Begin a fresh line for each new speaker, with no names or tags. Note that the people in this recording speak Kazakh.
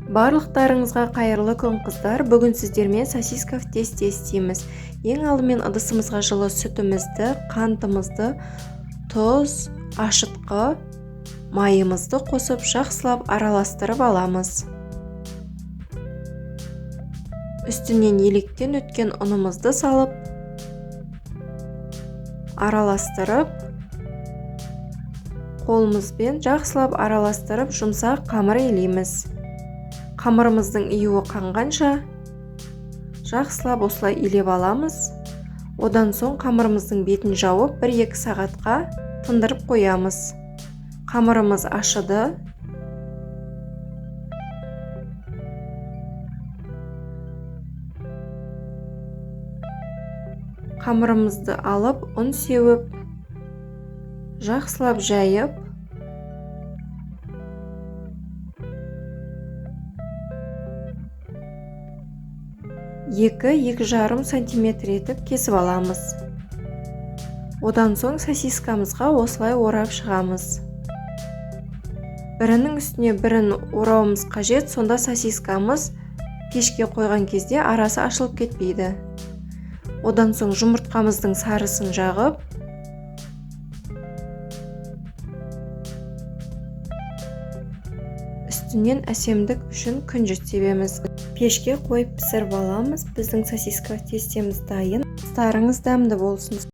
Барлықтарыңызға қайырлы күн қыздар. Бүгін сіздермен сосиска в тесте істейміз. Ең алдымен ыдысымызға жылы сүтімізді, қантымызды, тұз, ашытқы, майымызды қосып жақсылап араластырып аламыз. Үстінен електен өткен ұнымызды салып, араластырып, қолымызбен жақсылап араластырып, жұмсақ қамыр илейміз. Қамырымыздың июі қанғанша жақсылап осылай илеп аламыз. Одан соң қамырымыздың бетін жауып 1-2 сағатқа тындырып қоямыз. Қамырымыз ашыды. Қамырымызды алып, ұн сеуіп, жақсылап жайып, 2-2,5 сантиметр етіп кесіп аламыз. Одан соң сосискамызға осылай орап шығамыз. Бірінің үстіне бірін орауымыз қажет, сонда сосискамыз пешке қойған кезде арасы ашылып кетпейді. Одан соң жұмыртқамыздың сарысын жағып, үстінен әсемдік үшін күнжіт себеміз. Пешке қойып пісіріп аламыз. Біздің сосиска тестеміз дайын. Астарыңыз дәмді болсын.